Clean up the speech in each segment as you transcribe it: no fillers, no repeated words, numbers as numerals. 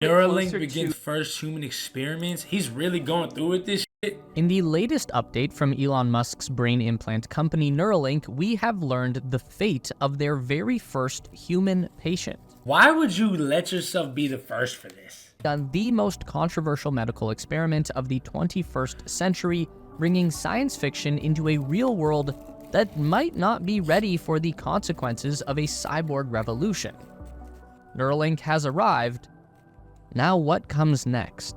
Neuralink begins first human experiments. He's really going through with this shit. In the latest update from Elon Musk's brain implant company Neuralink, we have learned the fate of their very first human patient. Why would you let yourself be the first for this? On the most controversial medical experiment of the 21st century, bringing science fiction into a real world that might not be ready for the consequences of a cyborg revolution. Neuralink has arrived. Now what comes next?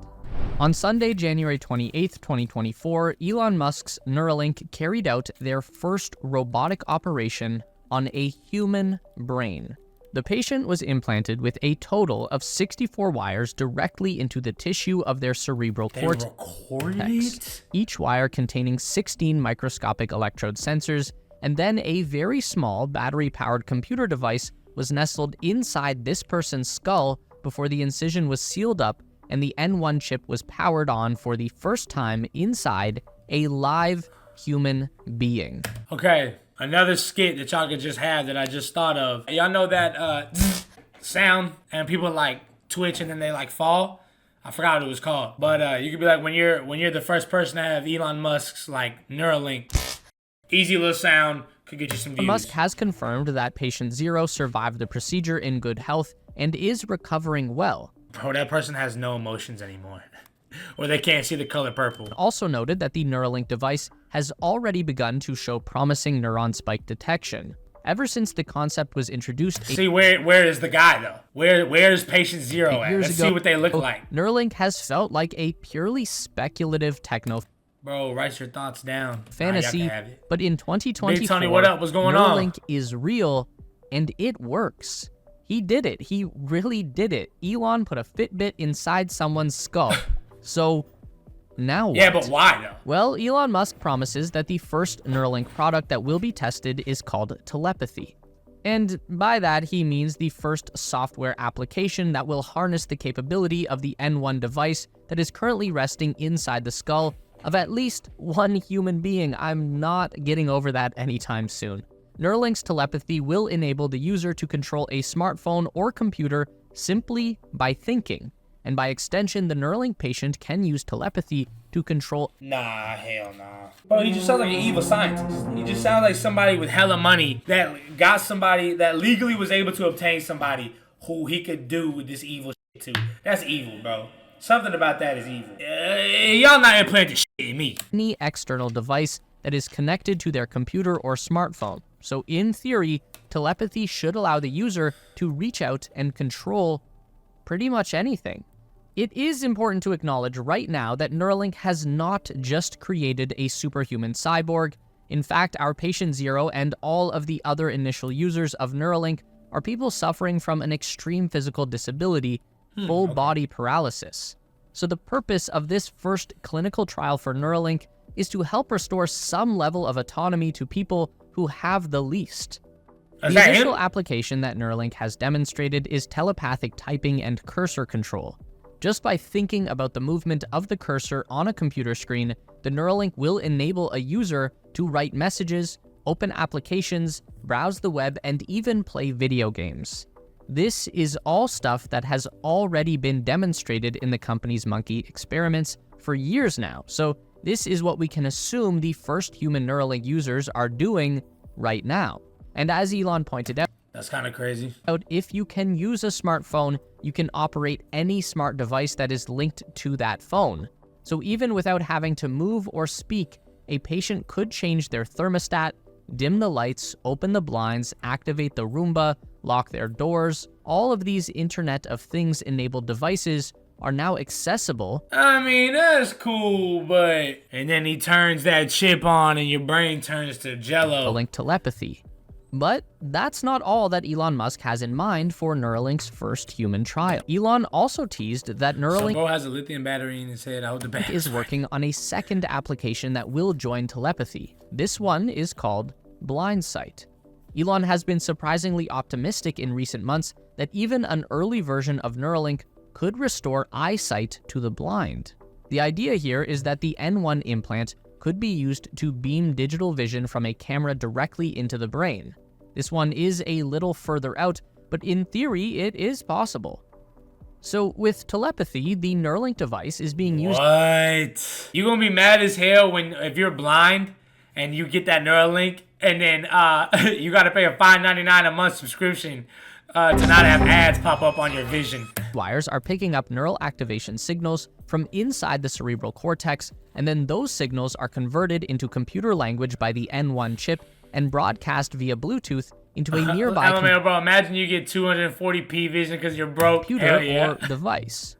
On Sunday, January 28, 2024, Elon Musk's Neuralink carried out their first robotic operation on a human brain. The patient was implanted with a total of 64 wires directly into the tissue of their cerebral cortex. Recorded it? Each wire containing 16 microscopic electrode sensors, and then a very small battery-powered computer device was nestled inside this person's skull before the incision was sealed up and the N1 chip was powered on for the first time inside a live human being. Okay, another skit that y'all could just have that I just thought of. Y'all know that sound and people like twitch and then they like fall? I forgot what it was called. But you could be like when you're the first person to have Elon Musk's like Neuralink. Easy little sound, could get you some views. Musk has confirmed that patient 0 survived the procedure in good health and is recovering well. Bro, that person has no emotions anymore. Or they can't see the color purple. Also noted that the Neuralink device has already begun to show promising neuron spike detection. Ever since the concept was introduced... See, where is the guy, though? Where's patient 0 at? Let's see what they look like. Neuralink has felt like a purely speculative techno... Bro, write your thoughts down. Fantasy, but in 2024, Big Tony, what up? What's going on? Neuralink is real, and it works. He did it. He really did it. Elon put a Fitbit inside someone's skull. So, now what? Yeah, but why, though? Well, Elon Musk promises that the first Neuralink product that will be tested is called Telepathy. And by that, he means the first software application that will harness the capability of the N1 device that is currently resting inside the skull of at least one human being. I'm not getting over that anytime soon. Neuralink's telepathy will enable the user to control a smartphone or computer simply by thinking. And by extension, the Neuralink patient can use telepathy to control... Nah, hell nah. Bro, he just sounds like an evil scientist. He just sounds like somebody with hella money that got somebody that legally was able to obtain somebody who he could do with this evil shit to. That's evil, bro. Something about that is evil. Y'all not implanting shit in me. Any external device that is connected to their computer or smartphone. So in theory, telepathy should allow the user to reach out and control pretty much anything. It is important to acknowledge right now that Neuralink has not just created a superhuman cyborg. In fact, our patient 0 and all of the other initial users of Neuralink are people suffering from an extreme physical disability, full body paralysis. So the purpose of this first clinical trial for Neuralink is to help restore some level of autonomy to people who have the least. The initial application that Neuralink has demonstrated is telepathic typing and cursor control. Just by thinking about the movement of the cursor on a computer screen, the Neuralink will enable a user to write messages, open applications, browse the web, and even play video games. This is all stuff that has already been demonstrated in the company's monkey experiments for years now. So this is what we can assume the first human Neuralink users are doing right now. And as Elon pointed out, that's kind of crazy. If you can use a smartphone, you can operate any smart device that is linked to that phone. So even without having to move or speak, a patient could change their thermostat, dim the lights, open the blinds, activate the Roomba, lock their doors. All of these Internet of Things enabled devices are now accessible. I mean, that's cool, but... And then he turns that chip on and your brain turns to jello. Link telepathy. But that's not all that Elon Musk has in mind for Neuralink's first human trial. Elon also teased that Neuralink bro has a lithium battery in his head. I hope the battery is working on a second application that will join telepathy. This one is called Blindsight. Elon has been surprisingly optimistic in recent months that even an early version of Neuralink could restore eyesight to the blind. The idea here is that the N1 implant could be used to beam digital vision from a camera directly into the brain. This one is a little further out, but in theory, it is possible. So with telepathy, the Neuralink device is being used. What? You gonna be mad as hell if you're blind and you get that Neuralink and then you gotta pay a $5.99 a month subscription to not have ads pop up on your vision. Wires are picking up neural activation signals from inside the cerebral cortex, and then those signals are converted into computer language by the N1 chip and broadcast via Bluetooth into a nearby bro, imagine you get 240p vision because you're broke. computer or device.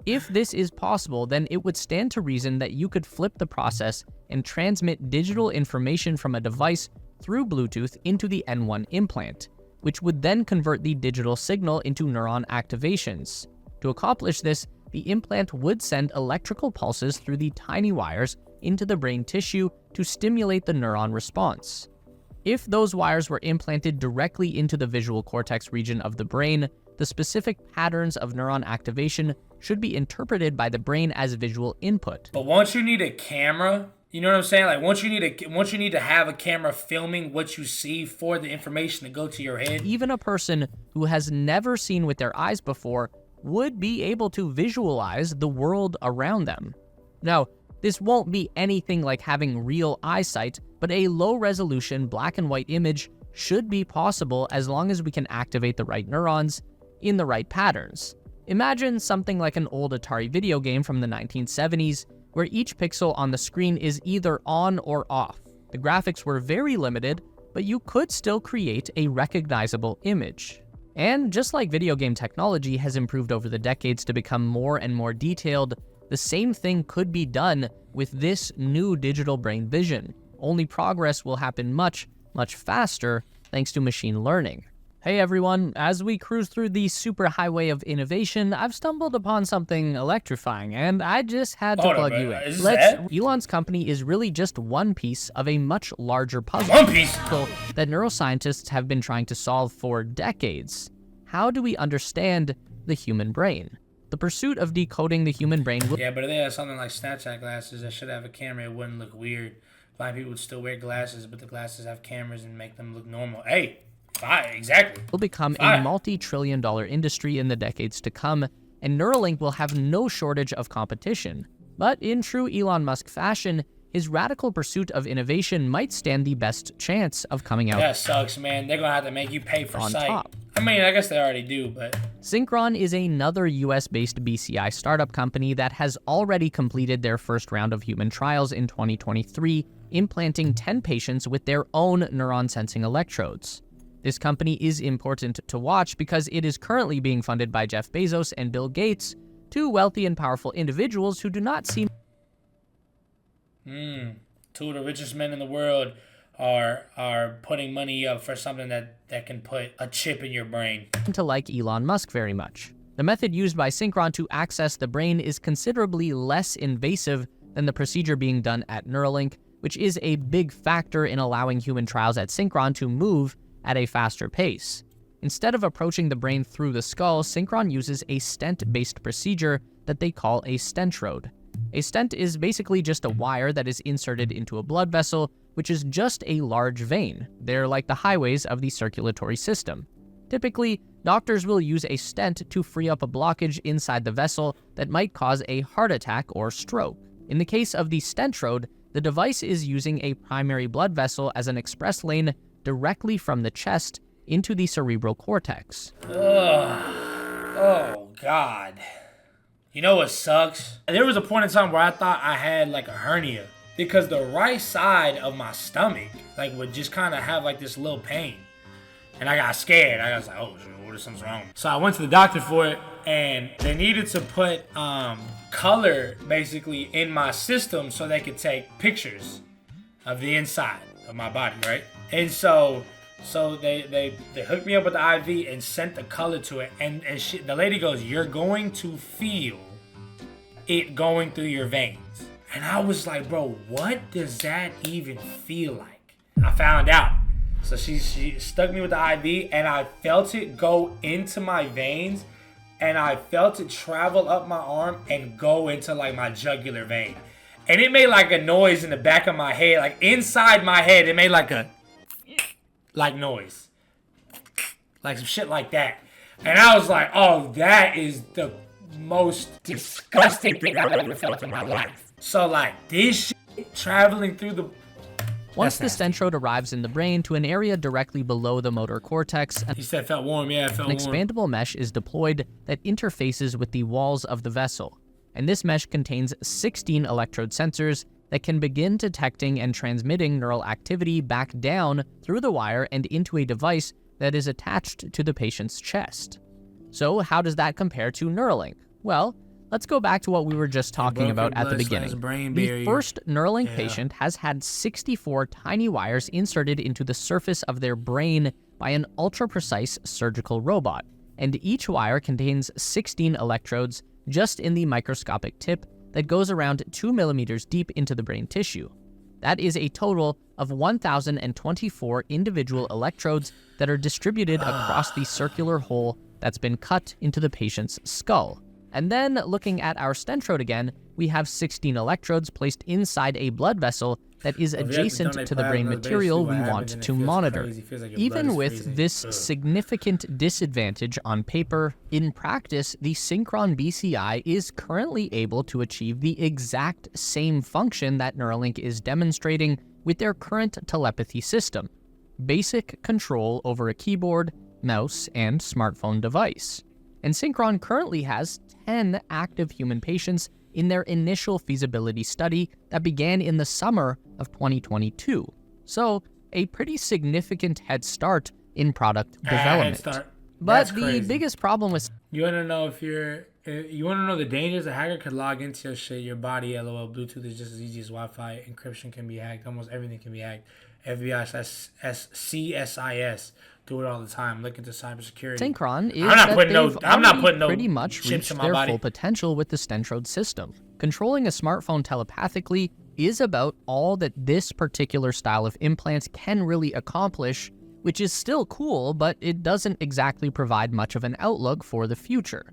If this is possible, then it would stand to reason that you could flip the process and transmit digital information from a device through Bluetooth into the N1 implant, which would then convert the digital signal into neuron activations. To accomplish this, the implant would send electrical pulses through the tiny wires into the brain tissue to stimulate the neuron response. If those wires were implanted directly into the visual cortex region of the brain, the specific patterns of neuron activation should be interpreted by the brain as visual input. But won't you need a camera? You know what I'm saying? Like, won't you need to have a camera filming what you see for the information to go to your head? Even a person who has never seen with their eyes before would be able to visualize the world around them. Now, this won't be anything like having real eyesight, but a low-resolution black and white image should be possible as long as we can activate the right neurons in the right patterns. Imagine something like an old Atari video game from the 1970s, where each pixel on the screen is either on or off. The graphics were very limited, but you could still create a recognizable image. And just like video game technology has improved over the decades to become more and more detailed, the same thing could be done with this new digital brain vision. Only progress will happen much, much faster thanks to machine learning. Hey everyone, as we cruise through the superhighway of innovation, I've stumbled upon something electrifying, and I just had to plug you in. Elon's company is really just one piece of a much larger puzzle. One piece? That neuroscientists have been trying to solve for decades. How do we understand the human brain? The pursuit of decoding the human brain will— Yeah, but if they had something like Snapchat glasses that should have a camera, it wouldn't look weird. Blind people would still wear glasses, but the glasses have cameras and make them look normal. Hey! Exactly. Will become a multi-trillion-dollar industry in the decades to come, and Neuralink will have no shortage of competition. But in true Elon Musk fashion, his radical pursuit of innovation might stand the best chance of coming out— That sucks, man. They're gonna have to make you pay for on sight. top. I mean, I guess they already do, but— Synchron is another US-based BCI startup company that has already completed their first round of human trials in 2023, implanting 10 patients with their own neuron-sensing electrodes. This company is important to watch because it is currently being funded by Jeff Bezos and Bill Gates, two wealthy and powerful individuals who do not seem— Two of the richest men in the world are putting money up for something that can put a chip in your brain. to like Elon Musk very much. The method used by Synchron to access the brain is considerably less invasive than the procedure being done at Neuralink, which is a big factor in allowing human trials at Synchron to move at a faster pace. Instead of approaching the brain through the skull, Synchron uses a stent-based procedure that they call a stentrode. A stent is basically just a wire that is inserted into a blood vessel, which is just a large vein. They're like the highways of the circulatory system. Typically, doctors will use a stent to free up a blockage inside the vessel that might cause a heart attack or stroke. In the case of the stentrode, the device is using a primary blood vessel as an express lane directly from the chest into the cerebral cortex. Oh, God. You know what sucks? There was a point in time where I thought I had like a hernia because the right side of my stomach would just kind of have like this little pain. And I got scared. I was like, oh, what if something's wrong? So I went to the doctor for it, and they needed to put color basically in my system so they could take pictures of the inside of my body, right? And so they hooked me up with the IV and sent the color to it, and the lady goes, you're going to feel it going through your veins. And I was like, bro, what does that even feel like? I found out. So she stuck me with the IV, and I felt it go into my veins, and I felt it travel up my arm and go into like my jugular vein. And it made like a noise in the back of my head, like inside my head, it made like a noise. Like some shit like that. And I was like, oh, that is the most disgusting thing I've ever felt in my life. So like this shit traveling through the... Once the stentrode arrives in the brain to an area directly below the motor cortex, He said it felt warm, yeah, it felt an warm. expandable mesh is deployed that interfaces with the walls of the vessel. And this mesh contains 16 electrode sensors that can begin detecting and transmitting neural activity back down through the wire and into a device that is attached to the patient's chest. So how does that compare to Neuralink? Well, let's go back to what we were just talking about at the beginning. The first Neuralink patient has had 64 tiny wires inserted into the surface of their brain by an ultra-precise surgical robot, and each wire contains 16 electrodes just in the microscopic tip that goes around 2 millimeters deep into the brain tissue. That is a total of 1,024 individual electrodes that are distributed across the circular hole that's been cut into the patient's skull. And then, looking at our stentrode again, we have 16 electrodes placed inside a blood vessel that is adjacent to the brain material we want to monitor. Even with this significant disadvantage on paper, in practice, the Synchron BCI is currently able to achieve the exact same function that Neuralink is demonstrating with their current telepathy system: basic control over a keyboard, mouse, and smartphone device. And Synchron currently has 10 active human patients in their initial feasibility study that began in the summer of 2022. So, a pretty significant head start in product development. But the biggest problem with... You want to know if you want to know the dangers? A hacker could log into your shit, your body, LOL. Bluetooth is just as easy as Wi-Fi. Encryption can be hacked. Almost everything can be hacked. FBI CSIS do it all the time. Look into cybersecurity. Synchron is I'm not putting pretty much reached their full potential with the stentrode system. Controlling a smartphone telepathically is about all that this particular style of implant can really accomplish, which is still cool, but it doesn't exactly provide much of an outlook for the future.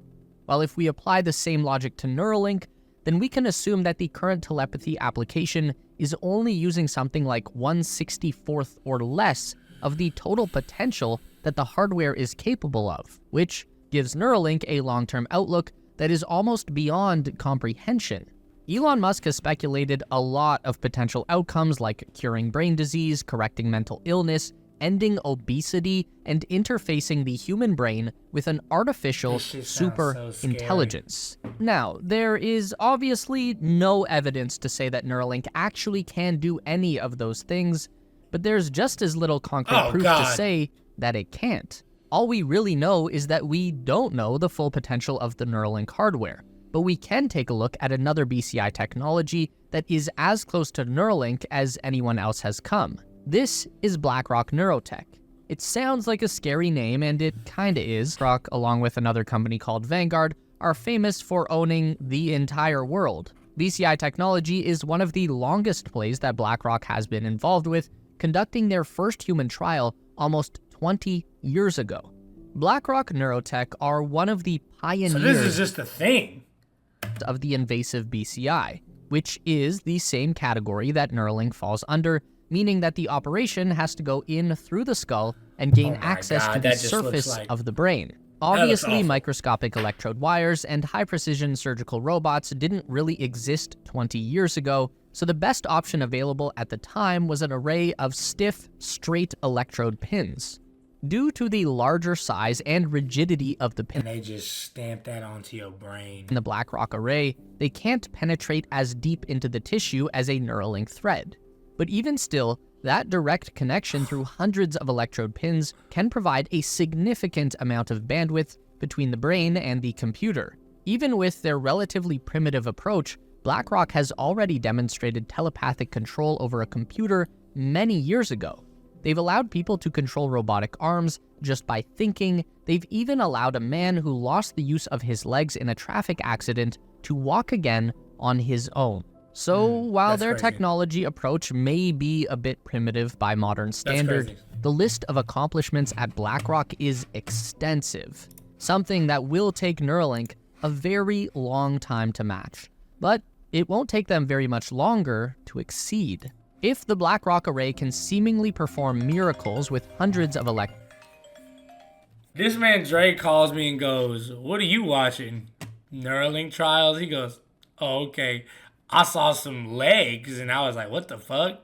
While if we apply the same logic to Neuralink, then we can assume that the current telepathy application is only using something like 1/64th or less of the total potential that the hardware is capable of, which gives Neuralink a long-term outlook that is almost beyond comprehension. Elon Musk has speculated a lot of potential outcomes like curing brain disease, correcting mental illness, ending obesity, and interfacing the human brain with an artificial super intelligence. Now, there is obviously no evidence to say that Neuralink actually can do any of those things, but there's just as little concrete proof to say that it can't. All we really know is that we don't know the full potential of the Neuralink hardware, but we can take a look at another BCI technology that is as close to Neuralink as anyone else has come. This is BlackRock Neurotech. It sounds like a scary name, and it kinda is. BlackRock, along with another company called Vanguard, are famous for owning the entire world. BCI technology is one of the longest plays that BlackRock has been involved with, conducting their first human trial almost 20 years ago. BlackRock Neurotech are one of the pioneers. So this is just a thing of the invasive BCI, which is the same category that Neuralink falls under, meaning that the operation has to go in through the skull and gain access to the surface of the brain. Obviously, microscopic electrode wires and high-precision surgical robots didn't really exist 20 years ago, so the best option available at the time was an array of stiff, straight electrode pins. Due to the larger size and rigidity of the pin, and they just stamp that onto your brain. In the BlackRock array, they can't penetrate as deep into the tissue as a Neuralink thread. But even still, that direct connection through hundreds of electrode pins can provide a significant amount of bandwidth between the brain and the computer. Even with their relatively primitive approach, BlackRock has already demonstrated telepathic control over a computer many years ago. They've allowed people to control robotic arms just by thinking. They've even allowed a man who lost the use of his legs in a traffic accident to walk again on his own. So while their technology approach may be a bit primitive by modern standard, the list of accomplishments at BlackRock is extensive, something that will take Neuralink a very long time to match. But it won't take them very much longer to exceed. If the BlackRock array can seemingly perform miracles with hundreds of This man Dre calls me and goes, "What are you watching? Neuralink trials?" He goes, "Oh, okay. I saw some legs," and I was like, "What the fuck?"